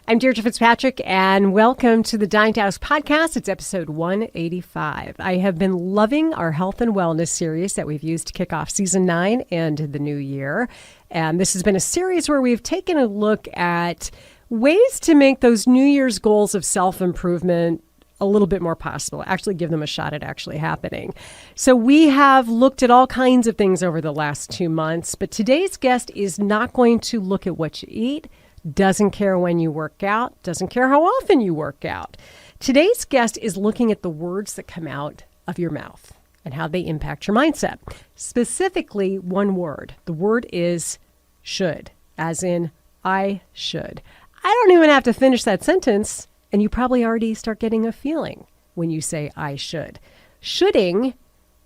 I'm Deirdre Fitzpatrick, and welcome to the Dying to Ask podcast. It's episode 185. I have been loving our health and wellness series that we've used to kick off season 9 and the new year. And this has been a series where we've taken a look at ways to make those New Year's goals of self-improvement a little bit more possible, actually give them a shot at actually happening. So we have looked at all kinds of things over the last 2 months, but today's guest is not going to look at what you eat, doesn't care when you work out, doesn't care how often you work out. Today's guest is looking at the words that come out of your mouth and how they impact your mindset. Specifically, one word. The word is should, as in I should. I don't even have to finish that sentence, and you probably already start getting a feeling when you say I should. Shoulding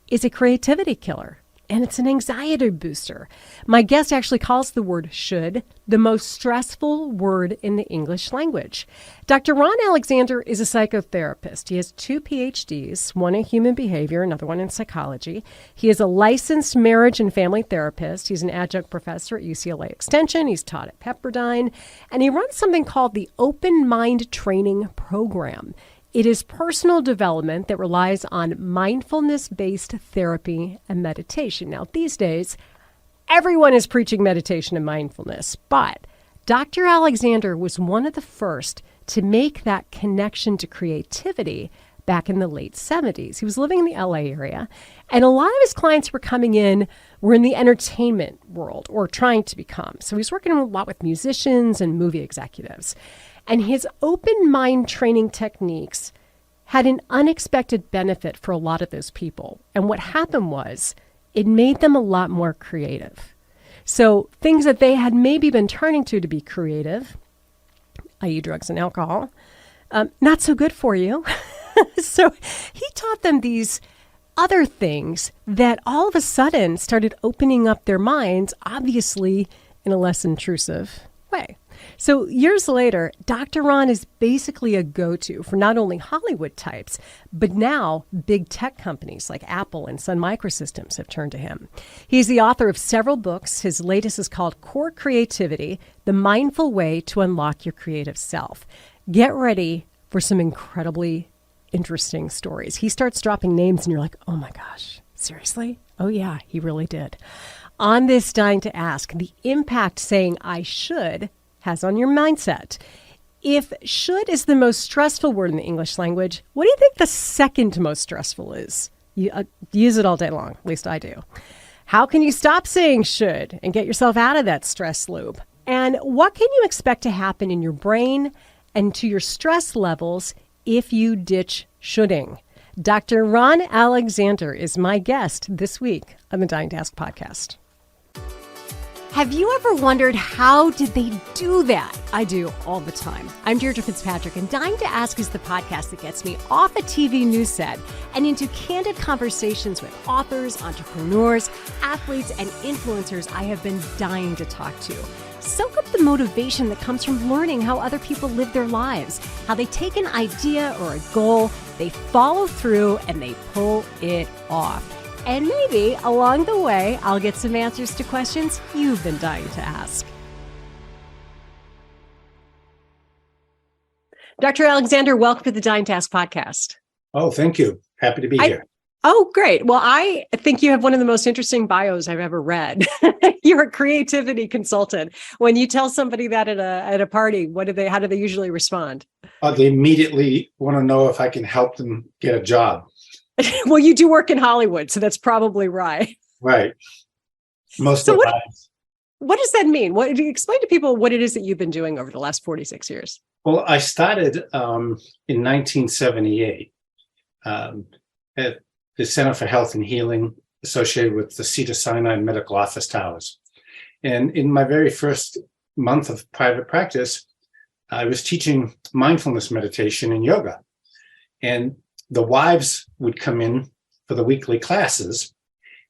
is a creativity killer, and it's an anxiety booster. My guest actually calls the word should the most stressful word in the English language. Dr. Ron Alexander is a psychotherapist. He has 2 PhDs, one in human behavior, another one in psychology. He is a licensed marriage and family therapist. He's an adjunct professor at UCLA Extension. He's taught at Pepperdine, and he runs something called the Open Mind Training Program. It is personal development that relies on mindfulness-based therapy and meditation. Now, these days, everyone is preaching meditation and mindfulness, but Dr. Alexander was one of the first to make that connection to creativity back in the late 70s. He was living in the LA area, and a lot of his clients were in the entertainment world or trying to become. So he's working a lot with musicians and movie executives. And his open mind training techniques had an unexpected benefit for a lot of those people. And what happened was it made them a lot more creative. So things that they had maybe been turning to be creative, i.e. drugs and alcohol, not so good for you. So he taught them these other things that all of a sudden started opening up their minds, obviously in a less intrusive way. So years later, Dr. Ron is basically a go-to for not only Hollywood types, but now big tech companies like Apple and Sun Microsystems have turned to him. He's the author of several books. His latest is called Core Creativity, The Mindful Way to Unlock Your Creative Self. Get ready for some incredibly interesting stories. He starts dropping names and you're like, oh my gosh, seriously? Oh yeah, he really did. On this Dying to Ask, the impact saying I should has on your mindset. If should is the most stressful word in the English language, what do you think the second most stressful is? You use it all day long, at least I do. How can you stop saying should and get yourself out of that stress loop? And what can you expect to happen in your brain and to your stress levels if you ditch shoulding? Dr. Ron Alexander is my guest this week on the Dying to Ask podcast. Have you ever wondered how did they do that? I do all the time. I'm Deirdre Fitzpatrick, and Dying to Ask is the podcast that gets me off a TV news set and into candid conversations with authors, entrepreneurs, athletes, and influencers I have been dying to talk to. Soak up the motivation that comes from learning how other people live their lives, how they take an idea or a goal, they follow through, and they pull it off. And maybe along the way, I'll get some answers to questions you've been dying to ask. Dr. Alexander, welcome to the Dying to Ask podcast. Oh, thank you. Happy to be here. Oh, great. Well, I think you have one of the most interesting bios I've ever read. You're a creativity consultant. When you tell somebody that at a party, how do they usually respond? They immediately want to know if I can help them get a job. Well, you do work in Hollywood, so that's probably right. Right. Most of the time. What does that mean? Explain to people what it is that you've been doing over the last 46 years. Well, I started in 1978 at the Center for Health and Healing associated with the Cedars-Sinai Medical Office Towers. And in my very first month of private practice, I was teaching mindfulness meditation and yoga. And the wives would come in for the weekly classes,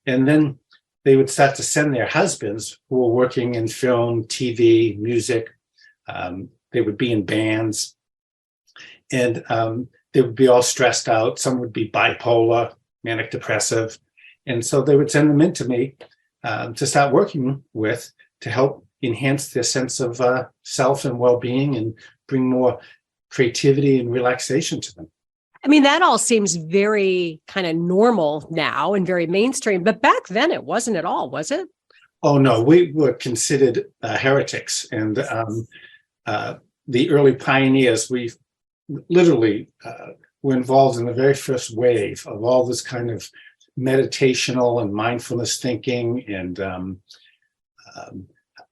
and then they would start to send their husbands who were working in film, TV, music. They would be in bands, and they would be all stressed out. Some would be bipolar, manic depressive. And so they would send them in to me to start working with to help enhance their sense of self and well-being and bring more creativity and relaxation to them. I mean, that all seems very kind of normal now and very mainstream, but back then it wasn't at all, was it? Oh, no, we were considered heretics. And the early pioneers, we literally were involved in the very first wave of all this kind of meditational and mindfulness thinking, and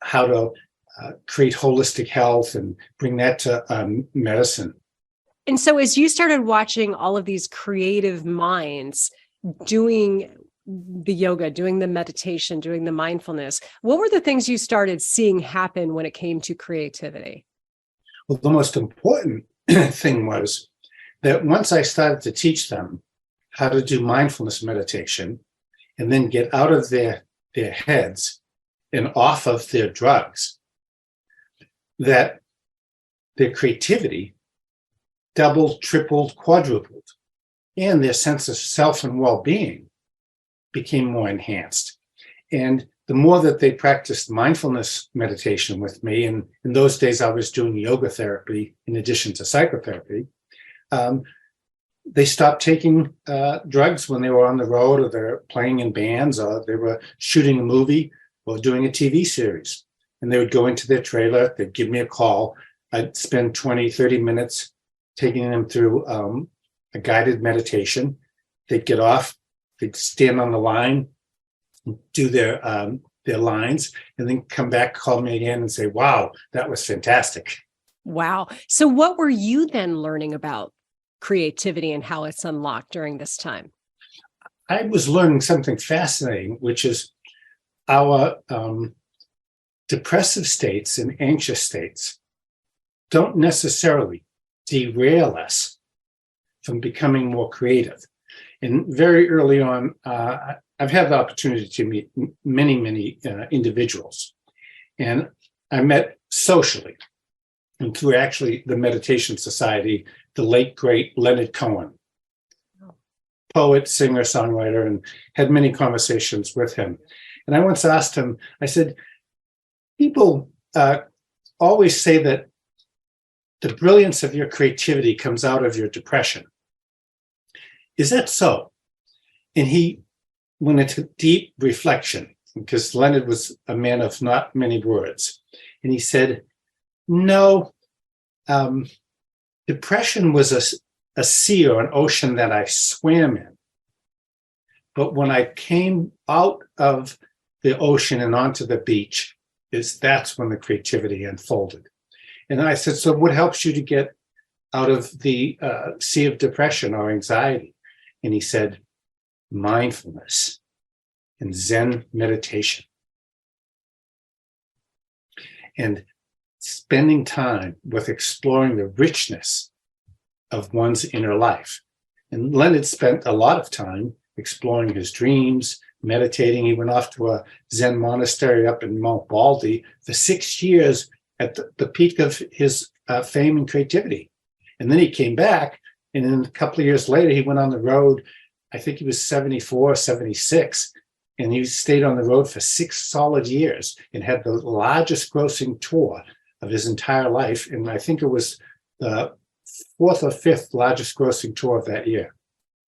how to create holistic health and bring that to medicine. And so as you started watching all of these creative minds doing the yoga, doing the meditation, doing the mindfulness, what were the things you started seeing happen when it came to creativity? Well, the most important thing was that once I started to teach them how to do mindfulness meditation and then get out of their heads and off of their drugs, that their creativity doubled, tripled, quadrupled, and their sense of self and well-being became more enhanced. And the more that they practiced mindfulness meditation with me, and in those days I was doing yoga therapy in addition to psychotherapy, they stopped taking drugs when they were on the road, or they're playing in bands, or they were shooting a movie or doing a TV series. And they would go into their trailer, they'd give me a call. I'd spend 20, 30 minutes taking them through a guided meditation. They'd get off, they'd stand on the line, do their lines, and then come back, call me again and say, wow, that was fantastic. Wow. So what were you then learning about creativity and how it's unlocked during this time? I was learning something fascinating, which is our depressive states and anxious states don't necessarily derail us from becoming more creative. And very early on, I've had the opportunity to meet many individuals. And I met socially, and through actually the Meditation Society, the late, great Leonard Cohen, poet, singer, songwriter, and had many conversations with him. And I once asked him, I said, people always say that the brilliance of your creativity comes out of your depression. Is that so? And he went into deep reflection, because Leonard was a man of not many words. And he said, no, depression was a sea or an ocean that I swam in. But when I came out of the ocean and onto the beach, that's when the creativity unfolded. And I said, so what helps you to get out of the sea of depression or anxiety? And he said, mindfulness and Zen meditation. And spending time with exploring the richness of one's inner life. And Leonard spent a lot of time exploring his dreams, meditating. He went off to a Zen monastery up in Mount Baldy for 6 years at the peak of his fame and creativity. And then he came back, and then a couple of years later, he went on the road. I think he was 74, 76, and he stayed on the road for 6 solid years and had the largest grossing tour of his entire life. And I think it was the 4th or 5th largest grossing tour of that year.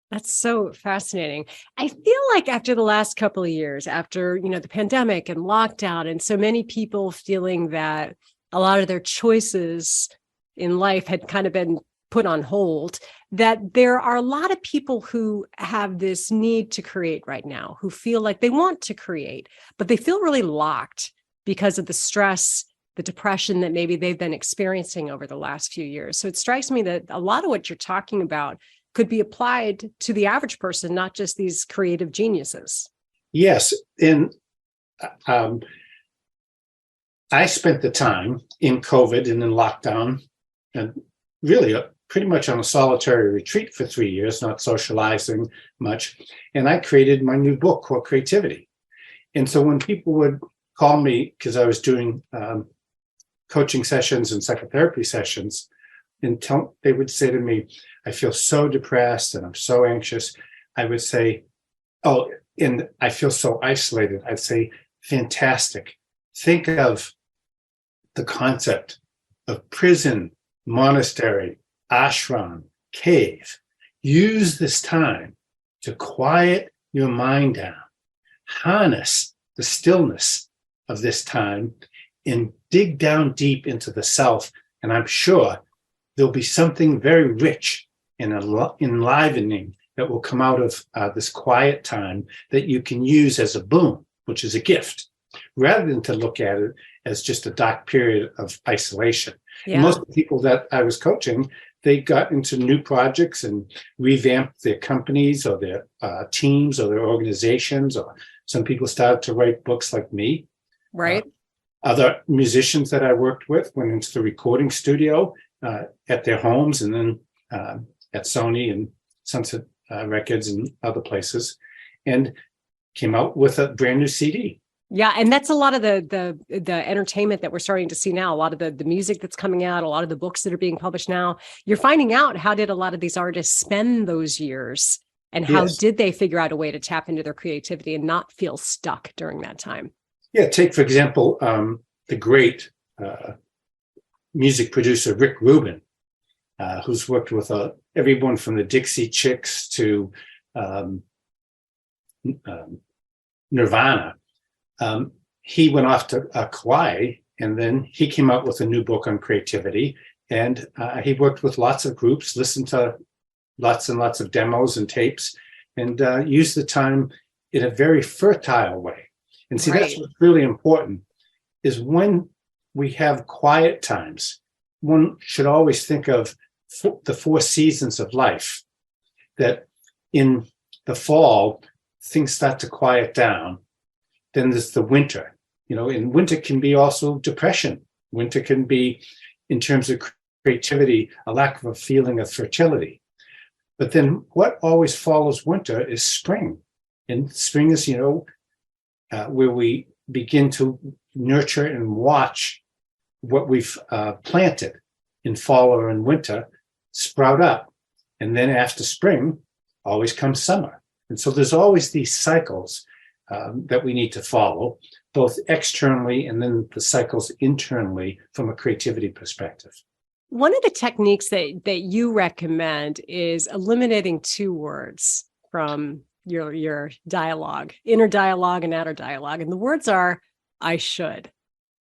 That's so fascinating. I feel like after the last couple of years, after, the pandemic and lockdown, and so many people feeling that a lot of their choices in life had kind of been put on hold, that there are a lot of people who have this need to create right now, who feel like they want to create, but they feel really locked because of the stress, the depression that maybe they've been experiencing over the last few years. So it strikes me that a lot of what you're talking about could be applied to the average person, not just these creative geniuses. Yes. And I spent the time in COVID and in lockdown, and really pretty much on a solitary retreat for 3 years, not socializing much. And I created my new book called Creativity. And so when people would call me, because I was doing coaching sessions and psychotherapy sessions, and they would say to me, I feel so depressed and I'm so anxious. I would say, oh, and I feel so isolated. I'd say, fantastic. Think of the concept of prison monastery, ashram, cave. Use this time to quiet your mind down, harness the stillness of this time, and dig down deep into the self. And I'm sure there'll be something very rich and enlivening that will come out of this quiet time that you can use as a boon, which is a gift, rather than to look at it as just a dark period of isolation. Yeah. And most of the people that I was coaching, they got into new projects and revamped their companies or their teams or their organizations, or some people started to write books like me. Right. Other musicians that I worked with went into the recording studio at their homes, and then at Sony and Sunset Records and other places, and came out with a brand new CD. Yeah, and that's a lot of the entertainment that we're starting to see now. A lot of the music that's coming out, a lot of the books that are being published now. You're finding out, how did a lot of these artists spend those years, and how Yes. did they figure out a way to tap into their creativity and not feel stuck during that time? Yeah, take for example the great music producer Rick Rubin, who's worked with everyone from the Dixie Chicks to Nirvana. He went off to Kauai, and then he came out with a new book on creativity. And he worked with lots of groups, listened to lots and lots of demos and tapes, and used the time in a very fertile way. And see, Right. That's what's really important, is when we have quiet times, one should always think of the 4 seasons of life, that in the fall, things start to quiet down. Then there's the winter, and winter can be also depression. Winter can be, in terms of creativity, a lack of a feeling of fertility. But then what always follows winter is spring. And spring is, where we begin to nurture and watch what we've planted in fall or in winter sprout up. And then after spring, always comes summer. And so there's always these cycles that we need to follow, both externally and then the cycles internally from a creativity perspective. One of the techniques that you recommend is eliminating 2 words from your dialogue, inner dialogue and outer dialogue. And the words are, I should.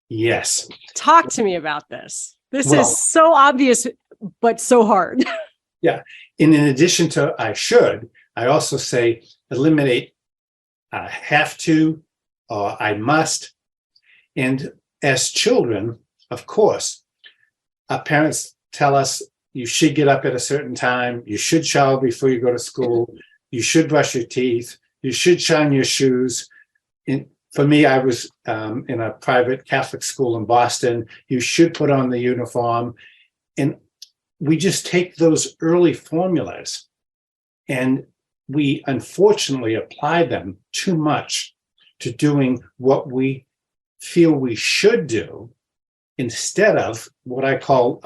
Yes. Talk to me about this. This Well- is so obvious, but so hard. Yeah. And in addition to I should, I also say eliminate have to or I must. And as children, of course, our parents tell us you should get up at a certain time, you should shower before you go to school, you should brush your teeth, you should shine your shoes. And for me, I was in a private Catholic school in Boston. You should put on the uniform. And we just take those early formulas and we unfortunately apply them too much to doing what we feel we should do, instead of what I call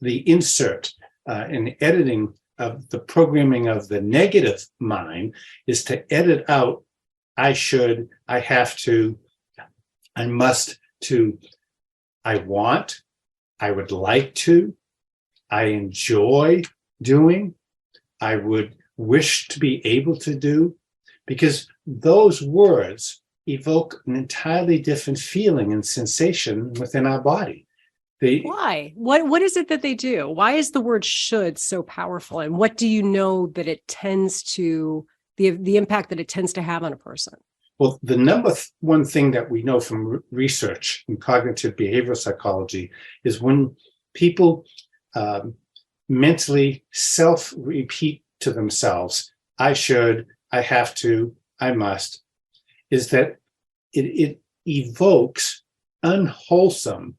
the insert in editing of the programming of the negative mind, is to edit out I should, I have to, I must, to I want, I would like to, I enjoy doing, I would wish to be able to do, because those words evoke an entirely different feeling and sensation within our body. Why? What is it that they do? Why is the word should so powerful? And what do you know that it tends to, the impact that it tends to have on a person? Well, the number one thing that we know from research in cognitive behavioral psychology is when people mentally self-repeat to themselves, I should, I have to, I must, is that it evokes unwholesome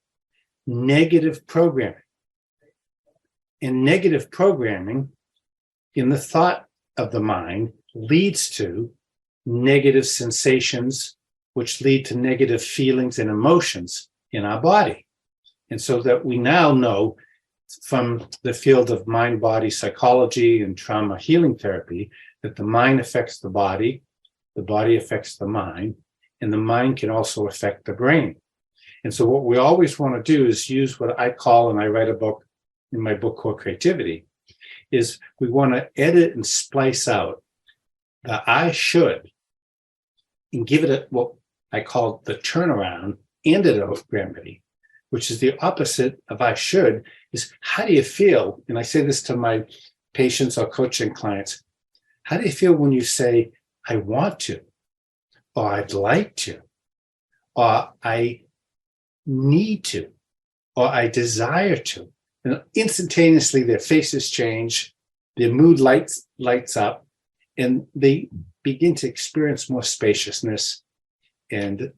negative programming. And negative programming in the thought of the mind leads to negative sensations, which lead to negative feelings and emotions in our body. And so that we now know from the field of mind-body psychology and trauma healing therapy that the mind affects the body affects the mind, and the mind can also affect the brain. And so what we always want to do is use what I call, and I write a book in my book called Creativity, is we want to edit and splice out the I should and give it what I call the turnaround antidote remedy, which is the opposite of I should, is how do you feel? And I say this to my patients or coaching clients. How do you feel when you say, I want to, or I'd like to, or I need to, or I desire to? And instantaneously their faces change, their mood lights up, and they begin to experience more spaciousness and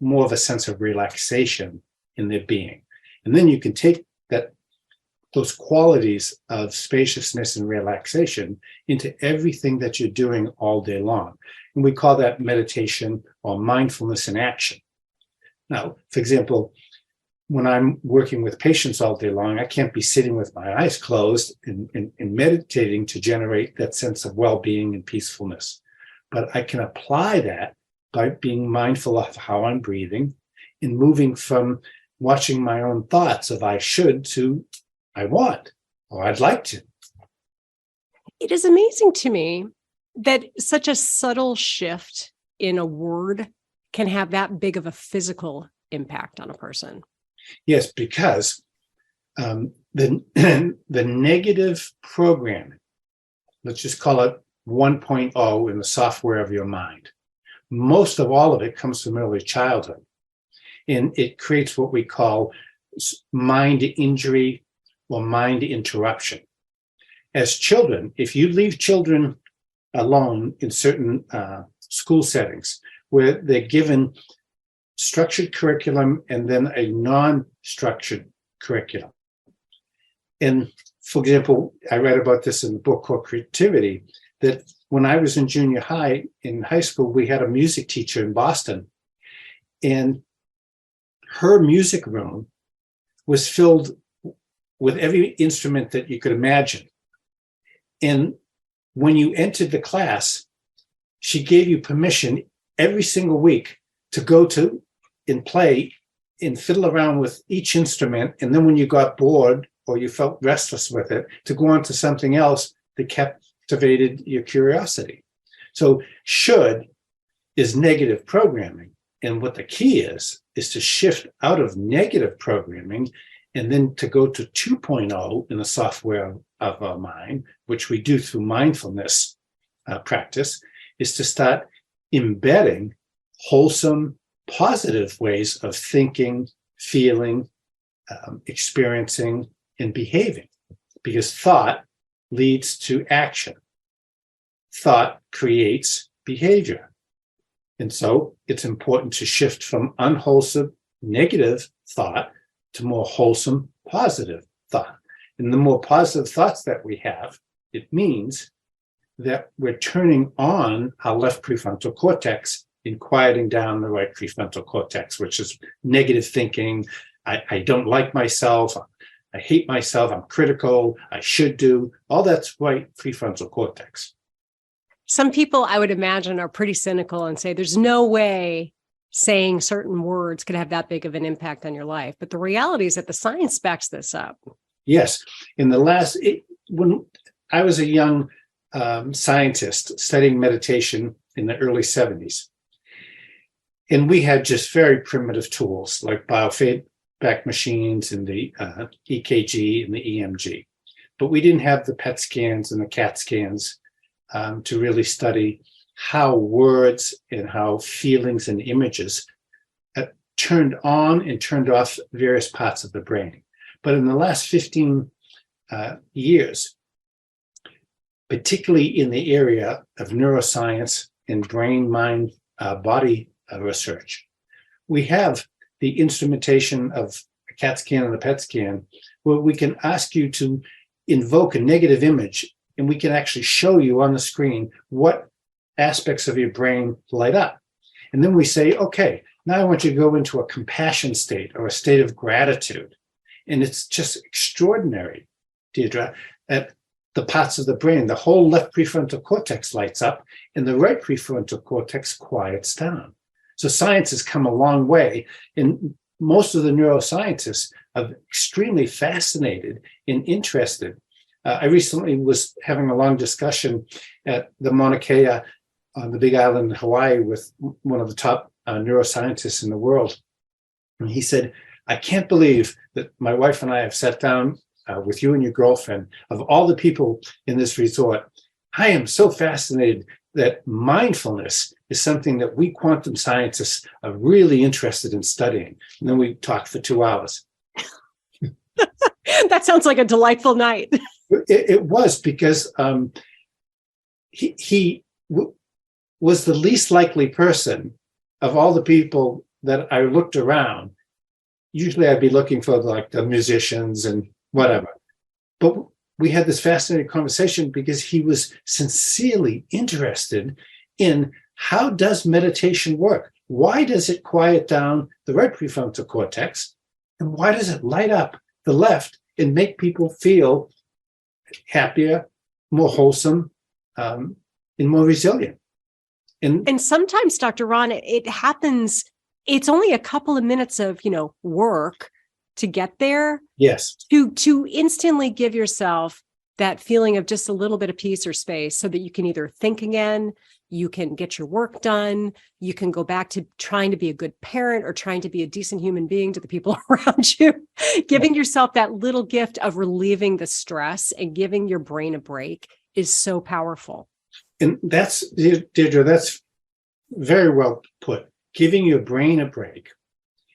more of a sense of relaxation in their being. And then you can take those qualities of spaciousness and relaxation into everything that you're doing all day long. And we call that meditation or mindfulness in action. Now, for example, when I'm working with patients all day long, I can't be sitting with my eyes closed and meditating to generate that sense of well-being and peacefulness. But I can apply that by being mindful of how I'm breathing and moving from watching my own thoughts of I should to I want, or I'd like to. It is amazing to me that such a subtle shift in a word can have that big of a physical impact on a person. Yes, because the negative programming, let's just call it 1.0 in the software of your mind, most of all of it comes from early childhood. And it creates what we call mind injury or mind interruption. As children, if you leave children alone in certain school settings where they're given structured curriculum and then a non-structured curriculum. And for example, I read about this in the book called Creativity, that when I was in junior high, in high school, we had a music teacher in Boston, and her music room was filled with every instrument that you could imagine. And when you entered the class, she gave you permission every single week to go to and play and fiddle around with each instrument. And then when you got bored or you felt restless with it, to go on to something else that captivated your curiosity. So should is negative programming. And what the key is to shift out of negative programming and then to go to 2.0 in the software of our mind, which we do through mindfulness practice, is to start embedding wholesome, positive ways of thinking, feeling, experiencing, and behaving. Because thought leads to action. Thought creates behavior. And so it's important to shift from unwholesome, negative thought to more wholesome, positive thought. And the more positive thoughts that we have, it means that we're turning on our left prefrontal cortex and quieting down the right prefrontal cortex, which is negative thinking. I don't like myself. I hate myself. I'm critical. I should do. All that's right prefrontal cortex. Some people, I would imagine, are pretty cynical and say there's no way saying certain words could have that big of an impact on your life. But the reality is that the science backs this up. Yes. When I was a young scientist studying meditation in the early 70s, and we had just very primitive tools like biofeedback machines and the EKG and the EMG. But we didn't have the PET scans and the CAT scans to really study how words and how feelings and images turned on and turned off various parts of the brain. But in the last 15 years, particularly in the area of neuroscience and brain, mind, body research, we have the instrumentation of a CAT scan and a PET scan where we can ask you to invoke a negative image, and we can actually show you on the screen what aspects of your brain light up. And then we say, okay, now I want you to go into a compassion state or a state of gratitude. And it's just extraordinary, Deirdre, that the parts of the brain, the whole left prefrontal cortex lights up and the right prefrontal cortex quiets down. So science has come a long way. And most of the neuroscientists of extremely fascinated and interested. I recently was having a long discussion at the Mauna Kea on the Big Island in Hawaii with one of the top neuroscientists in the world. And he said, I can't believe that my wife and I have sat down with you and your girlfriend. Of all the people in this resort, I am so fascinated that mindfulness is something that we quantum scientists are really interested in studying. And then we talked for 2 hours. That sounds like a delightful night. It was, because he was the least likely person of all the people that I looked around. Usually I'd be looking for like the musicians and whatever. But we had this fascinating conversation because he was sincerely interested in how does meditation work? Why does it quiet down the right prefrontal cortex? And why does it light up the left and make people feel happier, more wholesome, and more resilient? And sometimes, Dr. Ron, it happens. It's only a couple of minutes of, work to get there. Yes. To instantly give yourself that feeling of just a little bit of peace or space so that you can either think again, you can get your work done, you can go back to trying to be a good parent or trying to be a decent human being to the people around you. Giving yourself that little gift of relieving the stress and giving your brain a break is so powerful. And that's, Deirdre, that's very well put. Giving your brain a break.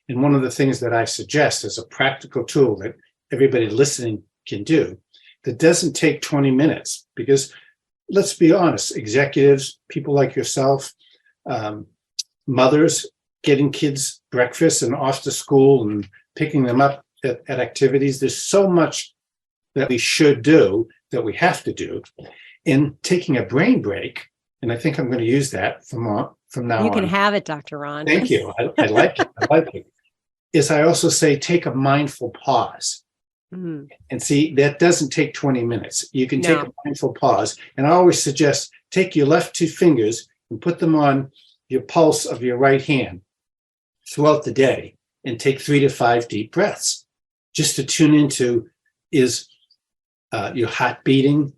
And one of the things that I suggest as a practical tool that everybody listening can do that doesn't take 20 minutes, because let's be honest, executives, people like yourself, mothers getting kids breakfast and off to school and picking them up at activities. There's so much that we should do, that we have to do. And taking a brain break, and I think I'm going to use that from now on. You can have it, Dr. Ron. Thank you. I like it. I like it. Is I also say take a mindful pause. Mm. And see, that doesn't take 20 minutes. You can take a mindful pause. And I always suggest take your left 2 fingers and put them on your pulse of your right hand throughout the day and take 3 to 5 deep breaths just to tune into, is your heart beating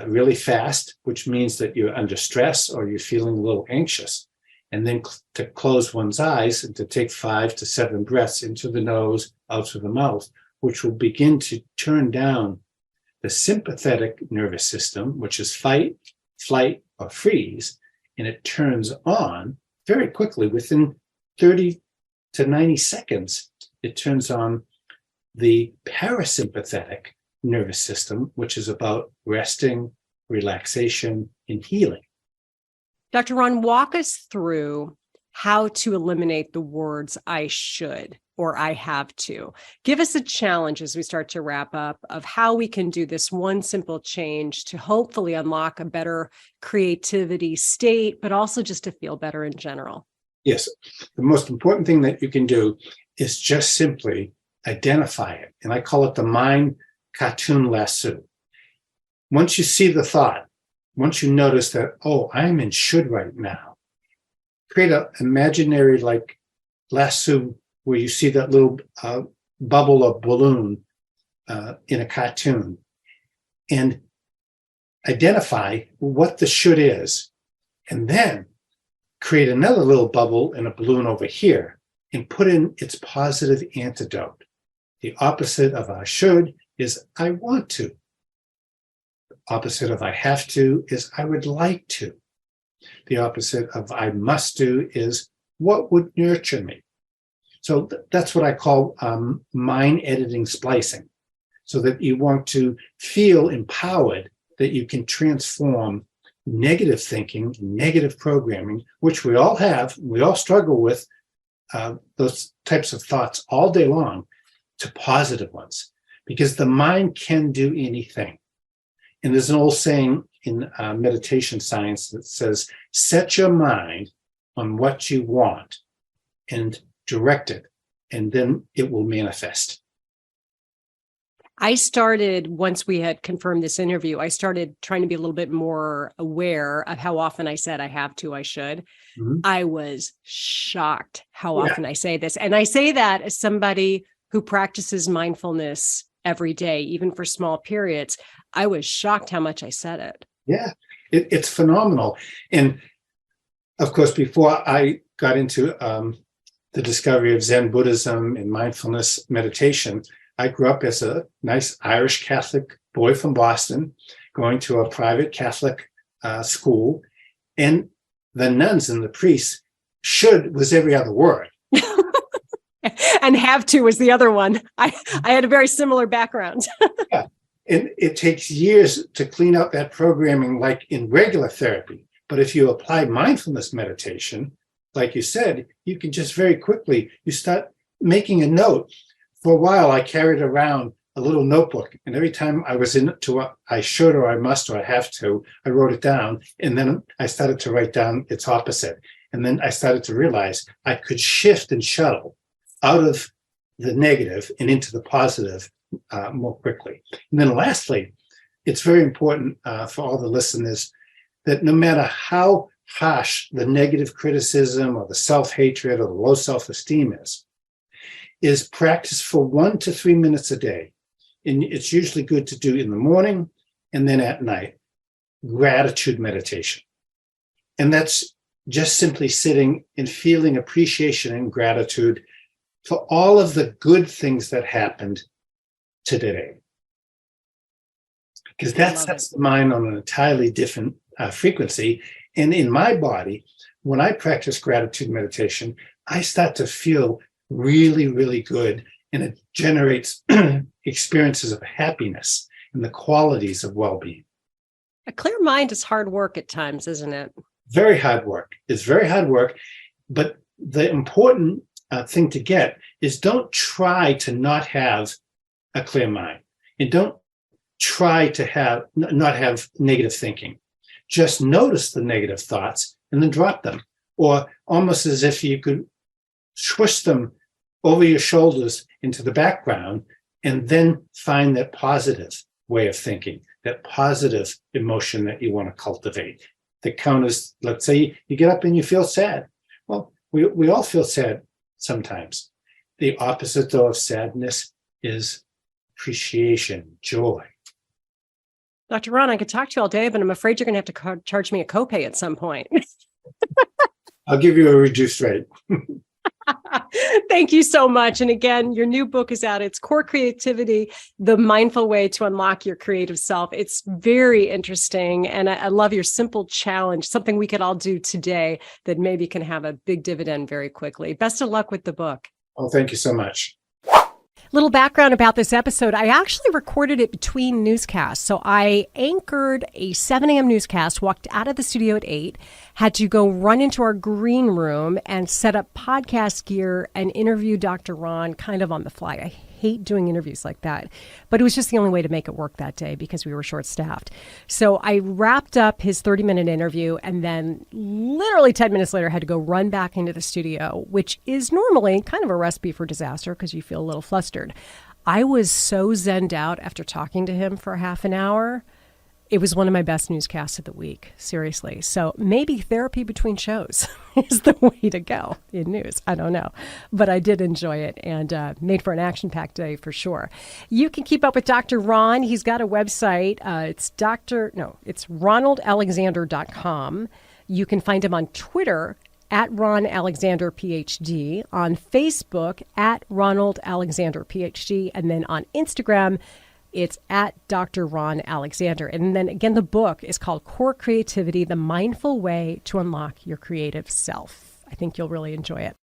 really fast, which means that you're under stress or you're feeling a little anxious. And then to close one's eyes and to take 5 to 7 breaths into the nose, out through the mouth, which will begin to turn down the sympathetic nervous system, which is fight, flight, or freeze. And it turns on very quickly, within 30 to 90 seconds, it turns on the parasympathetic nervous system, which is about resting, relaxation, and healing. Dr. Ron, walk us through how to eliminate the words I should or I have to. Give us a challenge as we start to wrap up of how we can do this one simple change to hopefully unlock a better creativity state, but also just to feel better in general. Yes. The most important thing that you can do is just simply identify it. And I call it the mind cartoon lasso. Once you see the thought, once you notice that, oh, I'm in should right now, create an imaginary like lasso where you see that little bubble or balloon in a cartoon, and identify what the should is, and then create another little bubble and a balloon over here and put in its positive antidote. The opposite of I should is I want to. The opposite of I have to is I would like to. The opposite of I must do is what would nurture me. So that's what I call mind editing splicing, so that you want to feel empowered that you can transform negative thinking, negative programming, which we all have, we all struggle with those types of thoughts all day long, to positive ones, because the mind can do anything. And there's an old saying in meditation science that says, set your mind on what you want and direct it, and then it will manifest. I started, once we had confirmed this interview, I started trying to be a little bit more aware of how often I said I have to, I should. Mm-hmm. I was shocked how often I say this. And I say that as somebody who practices mindfulness every day, even for small periods, I was shocked how much I said it. Yeah, it's phenomenal. And of course, before I got into the discovery of Zen Buddhism and mindfulness meditation, I grew up as a nice Irish Catholic boy from Boston, going to a private Catholic school. And the nuns and the priests, should was every other word. And have to was the other one. I had a very similar background. Yeah. And it takes years to clean up that programming like in regular therapy. But if you apply mindfulness meditation, like you said, you can just very quickly, you start making a note. For a while, I carried around a little notebook, and every time I was I should or I must or I have to, I wrote it down, and then I started to write down its opposite. And then I started to realize I could shift and shuttle out of the negative and into the positive more quickly. And then lastly, it's very important for all the listeners that no matter how harsh the negative criticism or the self-hatred or the low self-esteem is practice for 1 to 3 minutes a day. And it's usually good to do in the morning and then at night, gratitude meditation. And that's just simply sitting and feeling appreciation and gratitude for all of the good things that happened today. Because that sets the mind on an entirely different frequency. And in my body, when I practice gratitude meditation, I start to feel really, really good. And it generates experiences of happiness and the qualities of well-being. A clear mind is hard work at times, isn't it? Very hard work. It's very hard work. But the important thing to get is don't try to not have a clear mind. And don't try to not have negative thinking. Just notice the negative thoughts and then drop them. Or almost as if you could swish them over your shoulders into the background and then find that positive way of thinking, that positive emotion that you want to cultivate. The counters, let's say you get up and you feel sad. Well, we all feel sad sometimes. The opposite, though, of sadness is appreciation, joy. Dr. Ron, I could talk to you all day, but I'm afraid you're going to have to charge me a copay at some point. I'll give you a reduced rate. Thank you so much. And again, your new book is out. It's Core Creativity, The Mindful Way to Unlock Your Creative Self. It's very interesting. And I love your simple challenge, something we could all do today that maybe can have a big dividend very quickly. Best of luck with the book. Oh, thank you so much. Little background about this episode. I actually recorded it between newscasts. So I anchored a 7 a.m. newscast, walked out of the studio at 8, had to go run into our green room and set up podcast gear and interview Dr. Ron kind of on the fly. I hate doing interviews like that, but it was just the only way to make it work that day because we were short-staffed. So I wrapped up his 30-minute interview and then literally 10 minutes later had to go run back into the studio, which is normally kind of a recipe for disaster because you feel a little flustered. I was so zenned out after talking to him for half an hour. It was one of my best newscasts of the week, seriously. So maybe therapy between shows is the way to go in news. I don't know. But I did enjoy it and made for an action-packed day for sure. You can keep up with Dr. Ron. He's got a website. It's ronaldalexander.com. You can find him on Twitter at Ron Alexander PhD, on Facebook at Ronald Alexander PhD, and then on Instagram, it's at Dr. Ron Alexander. And then again, the book is called Core Creativity, The Mindful Way to Unlock Your Creative Self. I think you'll really enjoy it.